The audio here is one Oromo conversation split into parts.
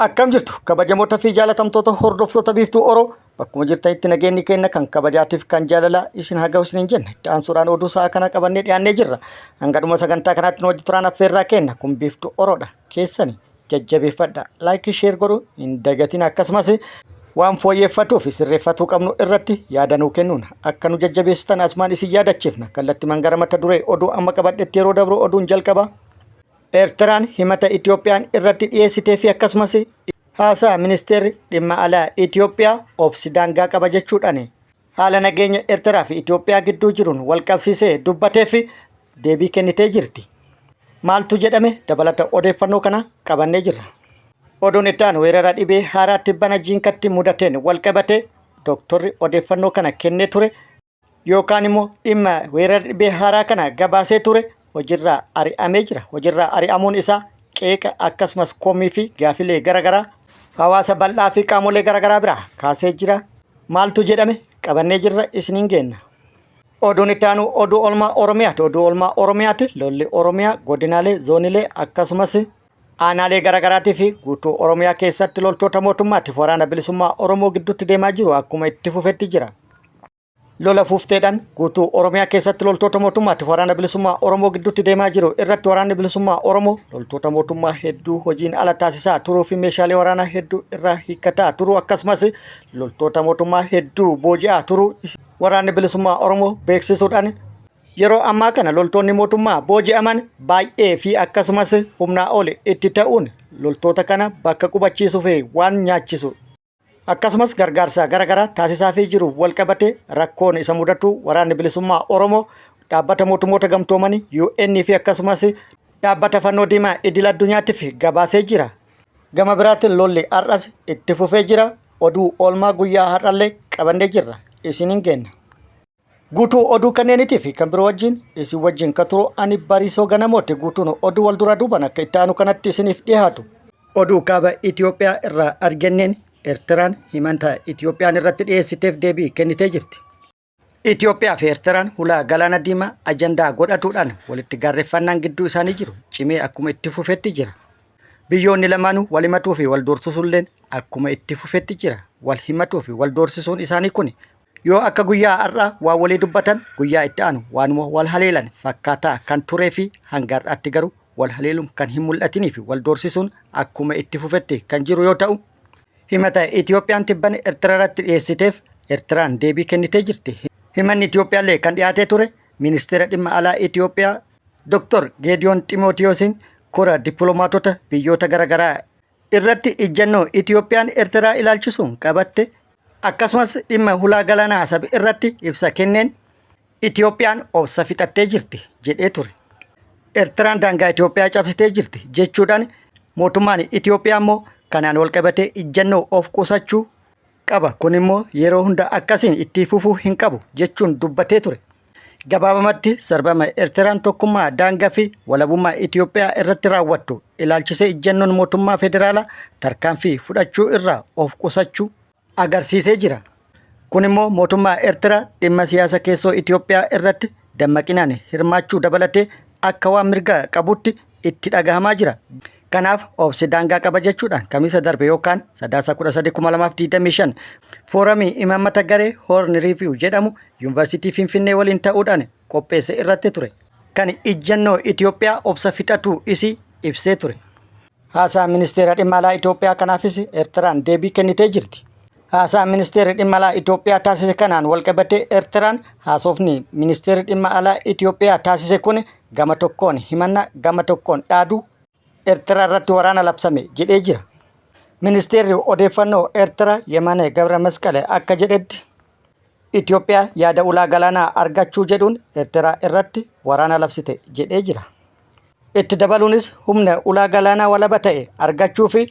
Akkam jirtu kabajamoota fi jaalatamtoota hordoftoota biiftuu Oroo bakkuma jirtanitti nageenyi keenya kan kabajaatiif kan jaalalaa isin haa ga'u isiniin jenne dhaansuudhaan oduu sa'a kana qabannee dhiyaannee jirra. Hanga dhuma sagantaa kanaatti nu wajji turaan affeerraa kenna kun biiftuu Oroodha. Keessani jajjabeeffadha laayikii sheer godhu hin dagatin akkasumas waan fooyyeffatuu fi sirreeffatuu qabnu irratti yaadanuu kennuun akka nu jajjabeessitan asumaan isin yaadachiifna. Kallattii mangara mata duree oduu amma qabadhetti yeroo dabru oduun jalqaba. Eertiraan himata Itoophiyaan irratti dhiyeessitee fi akkasumas haasaa ministeerri dhimma alaa Itoophiyaa obsi daangaa qaba jechuudhaan haala nageenya Eertiraa fi Itoophiyaa gidduu jiruun wal qabsiisee dubbatee fi deebii kennitee jirti. Maaltu jedhame dabalata odeeffannoo kana qabannee jirra. Oduun itti weerara dhibee haaraatti bana jiinkatti mudateen wal qabate dooktorri odeeffannoo kana kennee ture yookaan immoo dhimma weerara dhibee haaraa kana gabaasee ture hojiirraa ari'amee jira. Hojiirraa ari'amuun isaa qeeqa akkasumas komii fi gaafilee garaagaraa hawaasa bal'aa fi qaamolee garaagaraa biraa kaasee jira. Maaltu jedhame qabannee jirra isiniin geenna. Oduun itti oduu oolmaa Oromiyaati. Oduu oolmaa Oromiyaati lolli Oromiyaa godinaalee zoonilee akkasumas aanaalee garaagaraatii fi guutuu Oromiyaa keessatti loltoota mootummaatiif waraana bilisummaa Oromoo gidduutti deemaa jiru akkuma itti fufetti jira. Lola fuufteedhaan guutuu Oromiyaa keessatti loltoota mootummaatiif waraana bilisummaa Oromoo gidduutti deemaa jiru irratti waraanni bilisummaa Oromoo loltoota mootummaa hedduu hojiin ala taasisaa turuu fi meeshaalee waraanaa hedduu irraa hiikkataa turuu akkasumas loltoota mootummaa hedduu booji'aa turuu waraanni bilisummaa Oromoo beeksisuudhaan yeroo ammaa kana loltoonni mootummaa booji'aman baay'ee fi akkasumas humnaa ol itti ta'uun loltoota kana bakka qubachiisuu fi waan nyaachisu akkasumas gargaarsa garaagaraa taasisaa fi jiru wal qabate rakkoon isa mudatu waraanni bilisummaa Oromoo dhaabbata mootummoota gamtoomanii UN fi akkasumas dhaabbata fannoo diimaa idil addunyaatiif gabaasee jira. Gama biraatiin lolli har'as itti fufee jira. Oduu oolmaa guyyaa har'allee qabannee jirra isiniin geenna. Guutuu oduu kanneenitii fi kan biroo wajjin isin wajjin kan turu ani Bariisoo Ganamooti. Guutuun oduu wal dura duuban akka itti aanu kanatti isiniif dhiyaatu. Oduu kaaba Itoophiyaa irraa arganneen Eertiraan himanta Itoophiyaan irratti dhiyeessiteef deebii kennitee jirti. Itoophiyaa fi Eertiraan hulaa galaana diimaa ajandaa godhatuudhaan walitti gaarreeffannaan gidduu isaanii jiru cimee akkuma itti fufetti jira. Biyyoonni lamaanuu wal himatuu fi wal doorsisuulleen akkuma itti fufetti jira. Wal himatuu fi wal doorsisuun isaanii kun yoo akka guyyaa har'aa waa walii dubbatan guyyaa itti aanu waanuma wal haleelan fakkaataa kan turee fi hanga har'aatti garuu wal haleeluun kan hin mul'atinii fi wal doorsisuun akkuma itti fufetti kan jiru yoo ta'u himata Itoophiyaan tibban Eertiraa irratti dhiyeessiteef Eertiraan deebii kennitee jirti. Himanni Itoophiyaallee kan dhiyaatee ture ministeera dhimma alaa Itoophiyaa Dr. Geediyoon Ximootiyoosiin kora dippiloomaatota biyyoota garaagaraa irratti ijjannoo Itoophiyaan Eertiraa ilaalchisuun qabatte akkasumas dhimma hulaa galaanaa Asab irratti ibsa kenneen Itoophiyaan obsa fixattee jirti jedhee ture. Eertiraan daangaa Itoophiyaa cabsitee jirti jechuudhaan mootummaan Itoophiyaa immoo kanaan wal qabatee ijjannoo of qusachuu qaba. Kun immoo yeroo hunda akkasiin itti fufuu hin qabu jechuun dubbatee ture. Gabaabamatti sarbama Eertiraan tokkummaa daangaa fi walabummaa Itoophiyaa irratti raawwattu ilaalchisee ijjannoon mootummaa federaalaa tarkaanfii fudhachuu irraa of qusachuu agarsiisee jira. Kun immoo mootummaa Eertiraa dhimma siyaasa keessoo Itoophiyaa irratti dammaqinaan hirmaachuu dabalatee akka waan mirga qabutti itti dhagahamaa jira. Kanaaf obsi daangaa qaba jechuudhaan kamisa darbe yookaan sadaasa 13/2025 fooramii imaammata garee Horn Review jedhamu yuunivarsiitii Finfinnee waliin ta'uudhaan qopheesse irratti ture. Kan ijjannoo Itoophiyaa obsa fixatuu isii ibsee ture. Haasaa ministeera dhimma alaa Itoophiyaa kanaafis Eertiraan deebii kennitee jirti. Haasaa ministeerri dhimma alaa Itoophiyaa taasise kanaan wal qabatee Eertiraan haasofni ministeerri dhimma alaa Itoophiyaa taasise kun gama tokkoon himannaa gama tokkoon dhaaduu Eertiraa irratti waraana labsame jedhee jira. Ministeerri odeeffannoo Eertiraa Yemane Gabra Masqalee akka jedhetti Itoophiyaa yaada ulaa galaanaa argachuu jedhuun Eertiraa irratti waraana labsite jedhee jira. Itti dabaluunis humna ulaa galaanaa walaba ta'e argachuu fi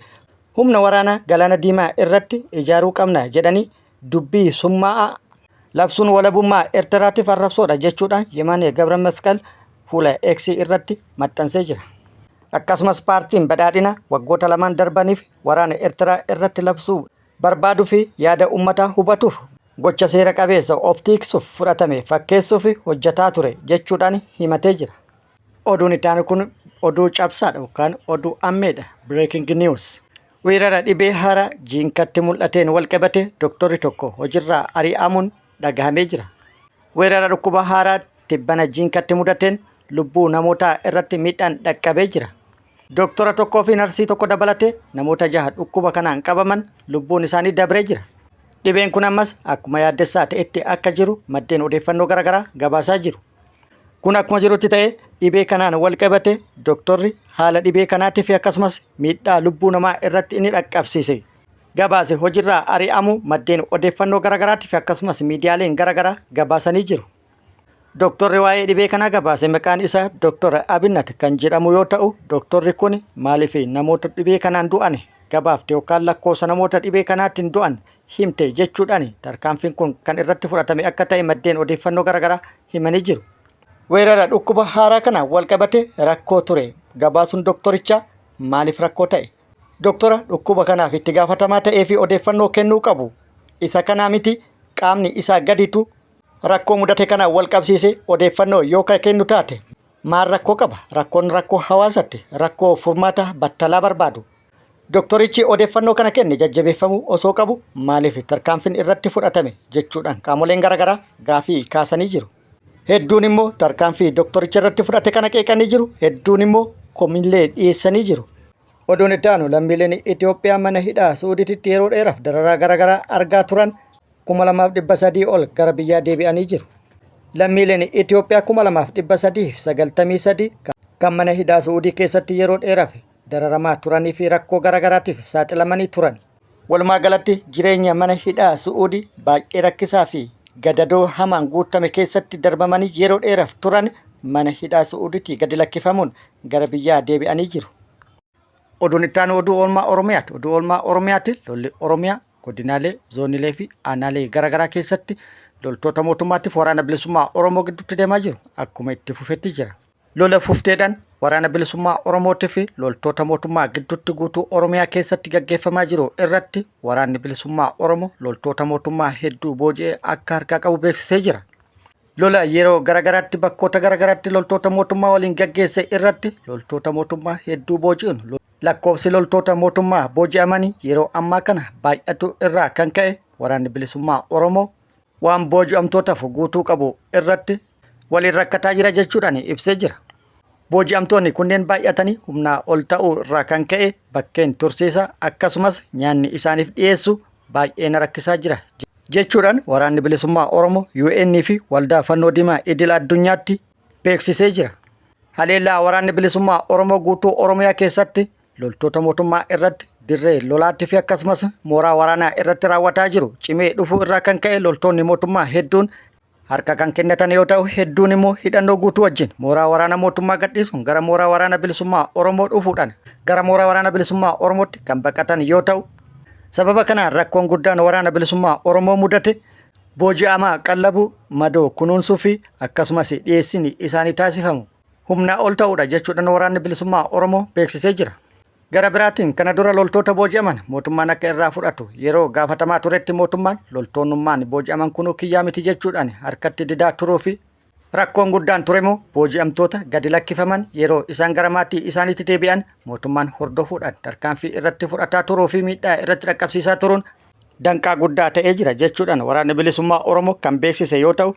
humna waraana galaana diimaa irratti ijaaruu qabna jedhanii dubbii summaa'aa labsuun walabummaa Eertiraatiif arrabsoodha jechuudhaan Yemane Gabra Masqalee fuula X irratti maxxansee jira. Akkasumas paartiin badhaadhina waggoota lamaan darbaniif waraana Eertiraa irratti labsuu barbaaduu fi yaada uummataa hubatuuf gocha seera qabeessa of tiiksuuf fudhatame fakkeessuuf hojjetaa ture jechuudhaan himatee jira. Oduun itti aanu kun oduu cabsaadha yookaan oduu ammeedha. Breaking news. Weerara dhibee haaraa jiinkatti mul'ateen wal qabate dooktorri tokko hojiirraa ari'amuun dhagahamee jira. Weerara dhukkuba haaraa tibbana jiinkatti mudateen lubbuu namootaa irratti miidhaan dhaqqabee jira. Dooktora tokkoo fi narsii tokko dabalatee namoota 6 dhukkuba kanaan qabaman lubbuun isaanii dabree jira. Dhibeen kun ammas akkuma yaaddessaa ta'etti akka jiru maddeen odeeffannoo garaagaraa gabaasaa jiru. Kun akkuma jirutti ta'ee dhibee kanaan wal qabate dooktorri haala dhibee kanaatii fi akkasumas miidhaa lubbuu namaa irratti inni dhaqqabsiise gabaase hojiirraa ari'amu maddeen odeeffannoo garaagaraatti fi akkasumas miidiyaaleen garaagaraa gabaasanii jiru. Dooktorri waa'ee dhibee kanaa gabaase maqaan isaa Dooktor Abinnat kan jedhamu yoo ta'u, dooktorri kun maaliif namoota dhibee kanaan du'an gabaafte yookaan lakkoofsa namoota dhibee kanaatiin du'an himte jechuudhaan tarkaanfiin kun kan irratti fudhatame akka ta'e maddeen odeeffannoo garaagaraa himanii jiru. Weerara dhukkuba haaraa kana wal qabate rakkoo ture gabaasuun dooktorichaa maaliif rakkoo ta'e? Dooktora dhukkuba kanaaf itti gaafatamaa ta'ee fi odeeffannoo kennuu qabu isa kanaa miti qaamni isaa gaditu rakkoo mudate kanaan wal qabsiise odeeffannoo yoo kennu taate maal rakkoo qaba? Rakkoon rakkoo hawaasaatti, rakkoo furmaata battalaa barbaadu. Dooktorichi odeeffannoo kana kenne jajjabeeffamuu osoo qabu maaliif tarkaanfiin irratti fudhatame jechuudhaan qaamoleen garaagaraa gaafii kaasanii jiru. Hedduun immoo tarkaanfii dooktoricha irratti fudhate kana qeeqanii jiru. Hedduun immoo komillee dhiyeessanii jiru. Oduun itti aanu lammiileen Itoophiyaa mana hidhaa Suudiitti yeroo dheeraaf dararaa garaagaraa argaa turan 2,300 ol gara biyyaa deebi'anii jiru. Lammiileen Itoophiyaa 2,393 kan mana hidhaa Suudii keessatti yeroo dheeraaf dararamaa turanii fi rakkoo garaagaraatiif saaxilamanii turan. Walumaa galatti jireenya mana hidhaa Suudii baay'ee rakkisaa fi gadadoo hamaan guutame keessatti darbamanii yeroo dheeraaf turan mana hidhaa Suudiitti gadi lakkifamuun gara biyyaa deebi'anii jiru. Oduun itti aanu oduu oolmaa Oromiyaati. Oduu oolmaa Oromiyaatti lolli Oromiyaa godinaalee, zoonilee fi aanaalee garaagaraa keessatti loltoota mootummaatiif waraana bilisummaa Oromoo gidduutti deemaa jiru akkuma itti fufetti jira. Lola fufteedhaan waraana bilisummaa Oromootii fi loltoota mootummaa gidduutti guutuu Oromiyaa keessatti gaggeeffamaa jiru irratti waraanni bilisummaa Oromoo loltoota mootummaa hedduu booji'ee akka harkaa qabu beeksisee jira. Lola yeroo garaagaraatti bakkoota garaagaraatti loltoota mootummaa waliin gaggeesse irratti loltoota mootummaa hedduu booji'uun lakkoofsi loltoota mootummaa booji'amanii yeroo ammaa kana baay'atu irraa kan ka'e waraanni bilisummaa Oromoo waan booji'amtootaaf guutuu qabu irratti waliin rakkataa jira jechuudhaan ibsee jira. Booji'amtoonni kunneen baay'atanii humnaa ol ta'uu irraa kan ka'e bakkeen tursiisa akkasumas nyaanni isaaniif dhiyeessu baay'ee na rakkisaa jira jechuudhaan waraanni bilisummaa Oromoo UN fi waldaa fannoo diimaa idil addunyaatti beeksisee jira. Haleellaa waraanni bilisummaa Oromoo guutuu Oromiyaa keessatti loltoota mootummaa irratti dirree lolaatti fi akkasumas mooraa waraanaa irratti raawwataa jiru cimee dhufuu irraa kan ka'e loltoonni mootummaa hedduun harka kan kennatan yoo ta'u, hedduun immoo hidhannoo guutuu wajjin mooraa waraana mootummaa gadhiisuun gara mooraa waraana bilisummaa Oromoo dhufuudhaan gara mooraa waraana bilisummaa Oromootti kan baqatan yoo ta'u, sababa kanaan rakkoon guddaan waraana bilisummaa Oromoo mudate booji'amaa qallabuu, madoo kunuunsuu fi akkasumas dhiyeessiin isaanii taasifamu humnaa ol ta'uudha jechuudhaan waraanni bilisummaa Oromoo beeksisee jira. Gara biraatiin kana dura loltoota booji'aman mootummaan akka irraa fudhatu yeroo gaafatamaa turetti mootummaan loltoonnummaan booji'aman kunuu kiyyaa miti jechuudhaan harkatti didaa turuu fi rakkoon guddaan turemoo booji'amtoota gadi lakkifaman yeroo isaan gara maatii isaaniitti deebi'an mootummaan hordofuudhaan tarkaanfii irratti fudhataa turuu fi miidhaa irratti dhaqqabsiisaa turuun danqaa guddaa ta'ee jira jechuudhaan waraanni bilisummaa Oromoo kan beeksise yoo ta'u,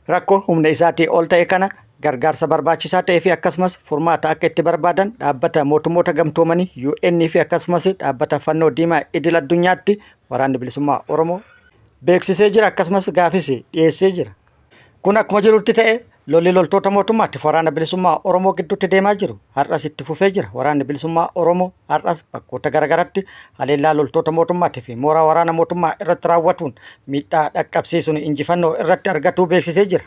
rakkoo humna isaatii ol ta'e kana gargaarsa barbaachisaa ta'ee fi akkasumas furmaata akka itti barbaadan dhaabbata mootummoota gamtoomanii UN fi akkasumas dhaabbata fannoo diimaa idil addunyaatti waraanni bilisummaa Oromoo beeksisee jira akkasumas gaafis dhiyeessee jira. Kun akkuma jirutti ta'e lolli loltoota mootummaatti waraana bilisummaa Oromoo gidduutti deemaa jiru har'as itti fufee jira. Waraanni bilisummaa Oromoo har'as bakkoota garaagaraatti haleellaa loltoota mootummaatti fi mooraa waraana mootummaa irratti raawwatuun miidhaa dhaqqabsiisuun injifannoo irratti argatuu beeksisee jira.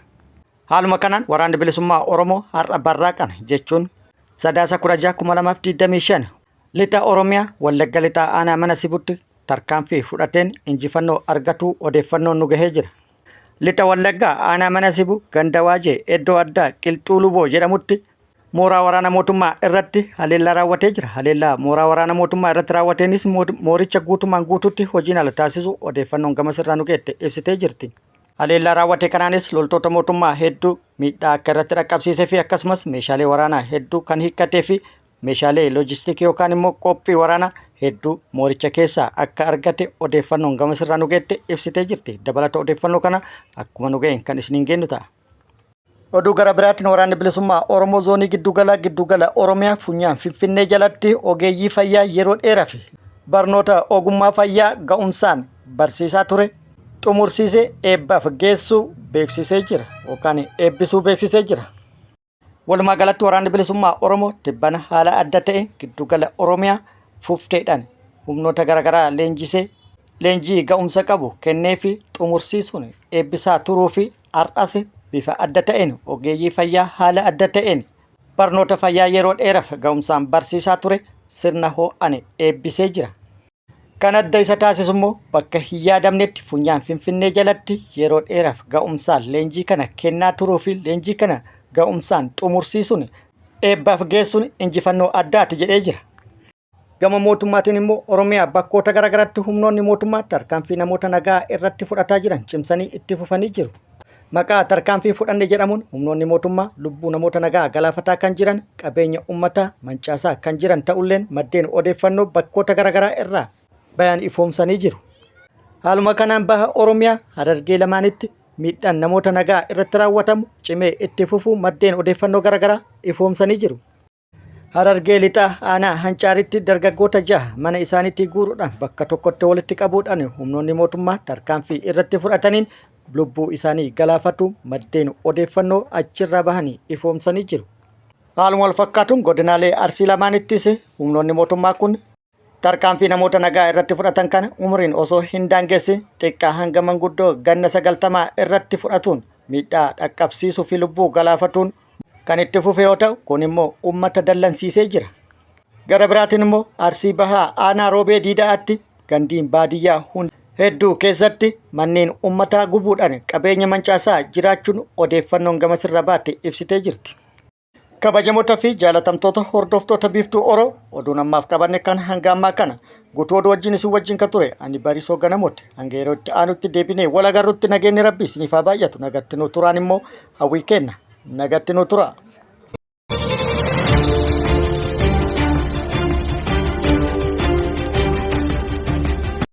Haaluma kanaan waraanni bilisummaa Oromoo har'a barraaqan jechuun sadaasa 16/2025 lixa Oromiyaa Wallagga lixaa aanaa mana sibutti tarkaanfii fudhateen injifannoo argatuu odeeffannoon nu gahee jira. Lixa Wallaggaa aanaa mana sibu ganda waajee iddoo addaa Qilxuu Luboo jedhamutti mooraa waraana mootummaa irratti haleellaa raawwatee jira. Haleellaa mooraa waraana mootummaa irratti raawwateenis mooricha guutumaan guututti hojiin ala taasisu odeeffannoon gamasirraa nu geette ibsitee jirti. Haleellaa raawwate kanaanis loltoota mootummaa hedduu miidhaa akka irratti dhaqqabsiisee fi akkasumas meeshaalee waraanaa hedduu kan hiikkatee fi meeshaalee loojistiikii yookaan immoo qophii waraanaa hedduu mooricha keessaa akka argate odeeffannoon gama sirraa nu geette ibsitee jirti. Dabalata odeeffannoo kana akkuma nu ga'een kan isiniin geenyu ta'a. Oduu gara biraatiin waraanni bilisummaa Oromoo zoonii giddugala Oromiyaa Funyaan Finfinnee jalatti ogeeyyii fayyaa yeroo dheeraa fi barnoota ogummaa fayyaa ga'umsaan barsiisaa ture xumursiisee eebbaaf geessuu beeksisee jira yookaan eebbisuu beeksisee jira. Walumaa galatti waraanni bilisummaa Oromoo tibbana haala adda ta'een giddugala Oromiyaa fufteedhaan humnoota garaagaraa leenjii ga'umsa qabu kennee fi xumursiisuun eebbisaa turuu fi har'as bifa adda ta'een ogeeyyii fayyaa haala adda ta'een barnoota fayyaa yeroo dheeraaf ga'umsaan barsiisaa ture sirna ho'aan eebbisee jira. Kan adda isa taasisu immoo bakka hin yaadamnetti Funyaan Finfinnee jalatti yeroo dheeraaf ga'umsaan leenjii kana kennaa turuu fi leenjii kana ga'umsaan xumursiisuun eebbaaf geessuun injifannoo addaati jedhee jira. Gama mootummaatiin immoo Oromiyaa bakkoota garaagaraatti humnoonni mootummaa tarkaanfii namoota nagaa irratti fudhataa jiran cimsanii itti fufanii jiru. Maqaa tarkaanfii fudhanne jedhamuun humnoonni mootummaa lubbuu namoota nagaa galaafataa kan jiran, qabeenya uummataa mancaasaa kan jiran ta'ulleen maddeen odeeffannoo bakkoota garaagaraa irraa bayaan ifoomsanii jiru. Haaluma kanaan baha Oromiyaa Harargee lamaanitti miidhaan namoota nagaa irratti raawwatamu cimee itti fufuu maddeen odeeffannoo garaagaraa ifoomsanii jiru. Harargee lixaa aanaa Hancaaritti dargaggoota 6 mana isaaniitti guuruudhaan bakka tokkotti walitti qabuudhaan humnoonni mootummaa tarkaanfii irratti fudhataniin lubbuu isaanii galaafatu maddeen odeeffannoo achirraa bahanii ifoomsanii jiru. Haaluma wal fakkaatuun godinaalee Arsii lamaanittis humnoonni mootummaa kun tarkaanfii namoota nagaa irratti fudhatan kana umriin osoo hin daangessin xiqqaa hanga manguddoo ganna 90 irratti fudhatuun miidhaa dhaqqabsiisuu fi lubbuu galaafatuun kan itti fufe yoo ta'u kun immoo uummata dallansiisee jira. Gara biraatiin immoo Arsii bahaa aanaa Roobee Diidaatti gandiin baadiyyaa hedduu keessatti manneen uummataa gubuudhaan qabeenya mancaasaa jiraachuun odeeffannoon gama sirra baate ibsitee jirti. Kabajamoota fi jaalatamtoota hordoftoota biiftuu Oroo oduun ammaaf qabanne kan hanga ammaa kana guutuu oduu wajjin isin wajjin kan ture ani Barisoo Ganamooti. Hanga yeroo itti aanutti deebinee wal agarrutti nageenyi Rabbii isiniif haa baay'atu. Nagatti nu turaan immoo hawwii kenna. Nagatti nu tura.